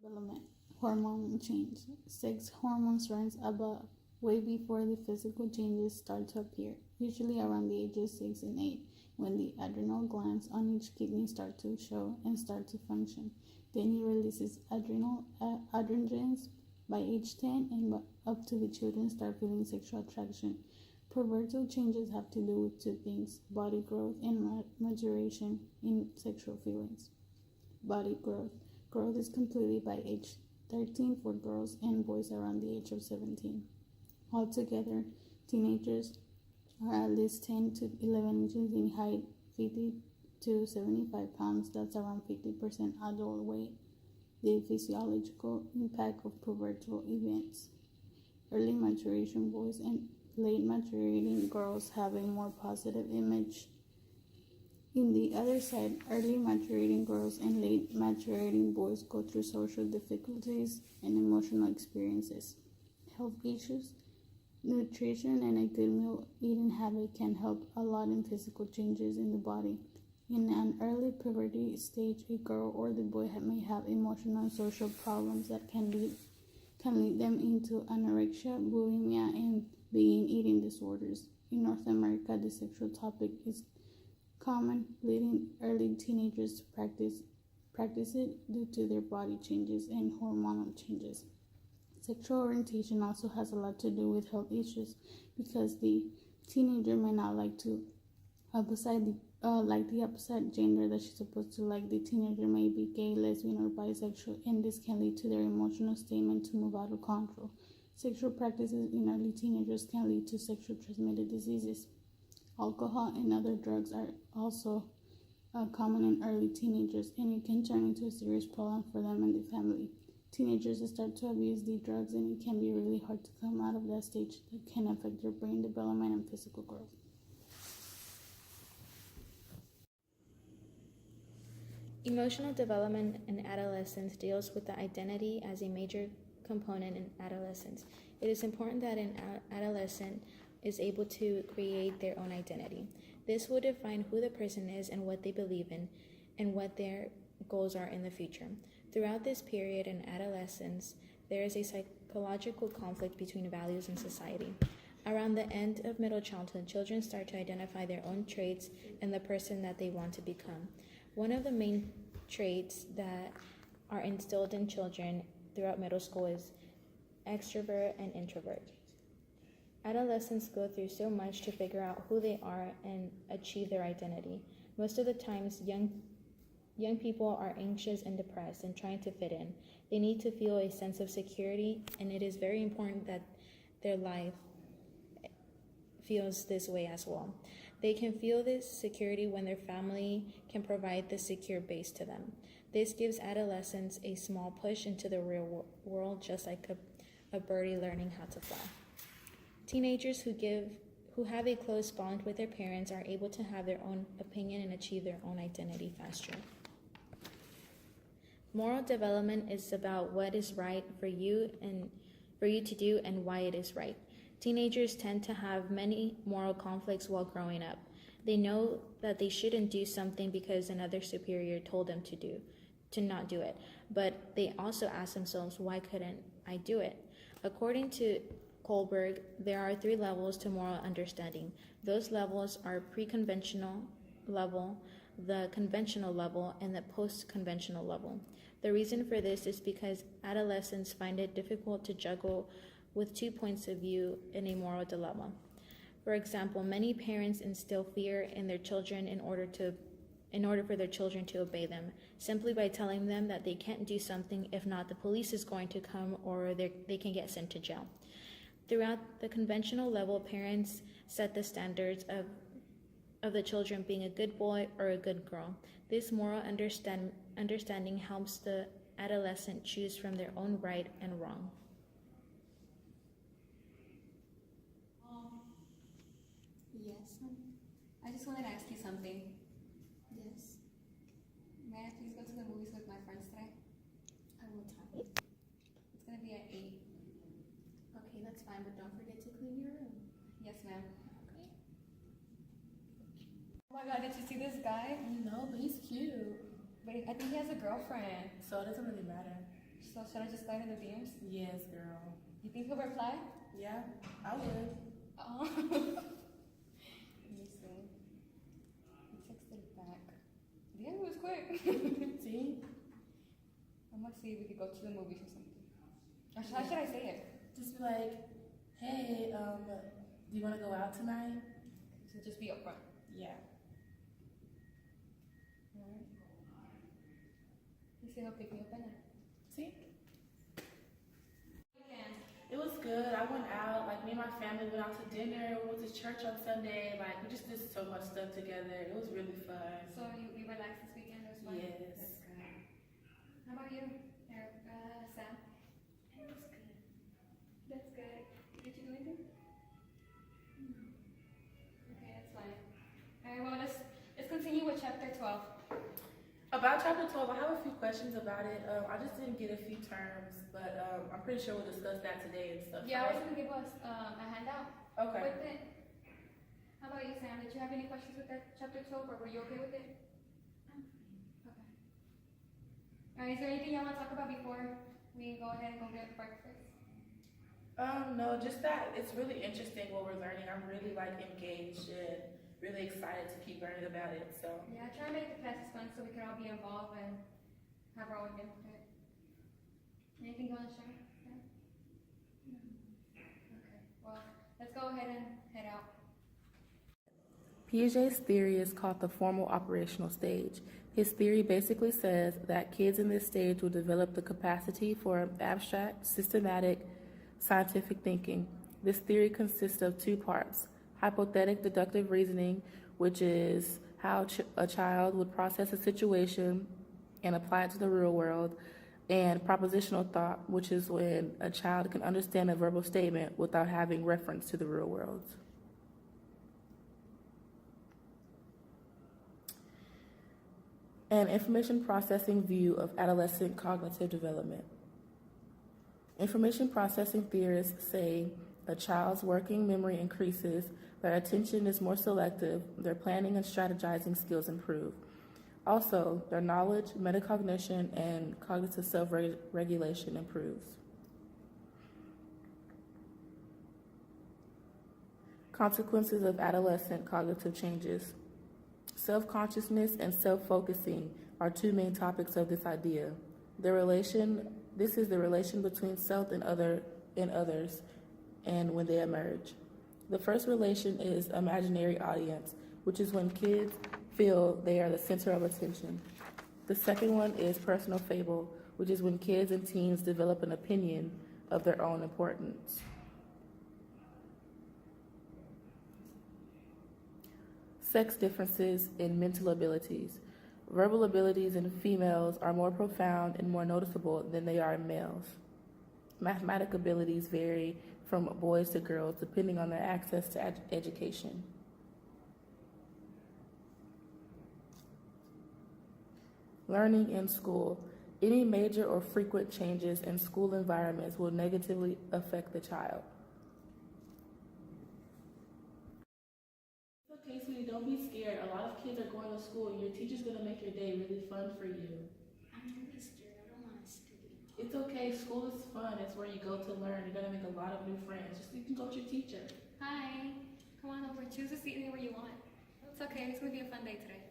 Development, hormone change. Sex hormones rise above way before the physical changes start to appear, usually around the ages 6 and 8, when the adrenal glands on each kidney start to show and start to function. Then it releases androgens by age 10 and up to the children start feeling sexual attraction. Pubertal changes have to do with two things: body growth and maturation in sexual feelings. Body growth. Growth is completed by age 13 for girls and boys around the age of 17. Altogether, teenagers are at least 10 to 11 inches in height, 50 to 75 pounds, that's around 50% adult weight. The physiological impact of pubertal events. Early maturation boys and late maturating girls have a more positive image. In the other side, early maturating girls and late maturating boys go through social difficulties and emotional experiences. Health issues. Nutrition and a good meal eating habit can help a lot in physical changes in the body. In an early puberty stage, a girl or the boy may have emotional and social problems that can lead them into anorexia, bulimia, and binge eating disorders. In North America, the sexual topic is common, leading early teenagers to practice it due to their body changes and hormonal changes. Sexual orientation also has a lot to do with health issues because the teenager may not like the opposite gender that she's supposed to like. The teenager may be gay, lesbian, or bisexual, and this can lead to their emotional statement to move out of control. Sexual practices in early teenagers can lead to sexually transmitted diseases. Alcohol and other drugs are also common in early teenagers, and it can turn into a serious problem for them and the family. Teenagers start to abuse the drugs, and it can be really hard to come out of that stage that can affect their brain development and physical growth. Emotional development in adolescence deals with the identity as a major component in adolescence. It is important that an adolescent is able to create their own identity. This will define who the person is and what they believe in and what their goals are in the future. Throughout this period in adolescence, there is a psychological conflict between values and society. Around the end of middle childhood, children start to identify their own traits and the person that they want to become. One of the main traits that are instilled in children throughout middle school is extrovert and introvert. Adolescents go through so much to figure out who they are and achieve their identity. Most of the times, young people are anxious and depressed and trying to fit in. They need to feel a sense of security, and it is very important that their life feels this way as well. They can feel this security when their family can provide the secure base to them. This gives adolescents a small push into the real world, just like a birdie learning how to fly. Teenagers who have a close bond with their parents are able to have their own opinion and achieve their own identity faster. Moral development is about what is right for you to do and why it is right. Teenagers tend to have many moral conflicts while growing up. They know that they shouldn't do something because another superior told them to not do it. But they also ask themselves, why couldn't I do it? According to Kohlberg, there are 3 levels to moral understanding. Those levels are pre-conventional level, the conventional level, and the post-conventional level. The reason for this is because adolescents find it difficult to juggle with 2 points of view in a moral dilemma. For example, many parents instill fear in their children in order for their children to obey them, simply by telling them that they can't do something, if not the police is going to come or they can get sent to jail. Throughout the conventional level, parents set the standards of the children being a good boy or a good girl. This moral understanding helps the adolescent choose from their own right and wrong. Yes, I just wanted to ask you something. Yes. May I please go to the movies with my friends today? At what time? It's going to be at 8. Okay, that's fine, but don't forget to clean your room. Yes, ma'am. Okay. Oh my god, did you see this guy? No, but he's cute. But I think he has a girlfriend. So it doesn't really matter. So should I just slide in the DMs? Yes, girl. You think he'll reply? Yeah, I would. Oh. Let me see. He texted back. Yeah, it was quick. See? I'm gonna see if we could go to the movies or something. Or how should I say it? Just be like, hey, do you want to go out tonight? So just be upfront. Yeah. Alright. You see he'll pick me up in it. See? Weekend. It was good. I went out. Like, me and my family went out to dinner. We went to church on Sunday. Like, we just did so much stuff together. It was really fun. So you relaxed this weekend? It was fun? Yes. That's good. How about you, Sam? It was good. That's good. Did you do anything? Okay, that's fine. Alright, well, let's continue with chapter 12. About chapter 12, I have a few questions about it. I just didn't get a few terms, but I'm pretty sure we'll discuss that today and stuff. Yeah, I right? was gonna give us a handout Okay. with it. How about you, Sam? Did you have any questions with that chapter 12, or were you okay with it? Okay. Alright, is there anything y'all want to talk about before we go ahead and go get breakfast? No, just that it's really interesting what we're learning. I'm really like engaged and really excited to keep learning about it. So Yeah, try to make the classes fun so we can all be involved and have our own input. Anything you want to share? Yeah? Okay, well, let's go ahead and head out. Piaget's theory is called the formal operational stage. His theory basically says that kids in this stage will develop the capacity for abstract, systematic, scientific thinking. This theory consists of two parts: hypothetic deductive reasoning, which is how a child would process a situation and apply it to the real world, and propositional thought, which is when a child can understand a verbal statement without having reference to the real world. An information processing view of adolescent cognitive development. Information processing theorists say a child's working memory increases, their attention is more selective, their planning and strategizing skills improve. Also, their knowledge, metacognition, and cognitive self-regulation improves. Consequences of adolescent cognitive changes. Self-consciousness and self-focusing are two main topics of this idea. This is the relation between self and others, and when they emerge. The first relation is imaginary audience, which is when kids feel they are the center of attention. The second one is personal fable, which is when kids and teens develop an opinion of their own importance. Sex differences in mental abilities. Verbal abilities in females are more profound and more noticeable than they are in males. Mathematic abilities vary from boys to girls depending on their access to education. Learning in school. Any major or frequent changes in school environments will negatively affect the child. It's okay, sweetie, don't be scared. A lot of kids are going to school and your teacher's going to make your day really fun for you. I'm really scared. I don't want to study. It's okay, school is fun. It's where you go to learn. You're going to make a lot of new friends. Just you can go to your teacher. Hi. Come on over. Choose a seat anywhere you want. It's okay. It's going to be a fun day today.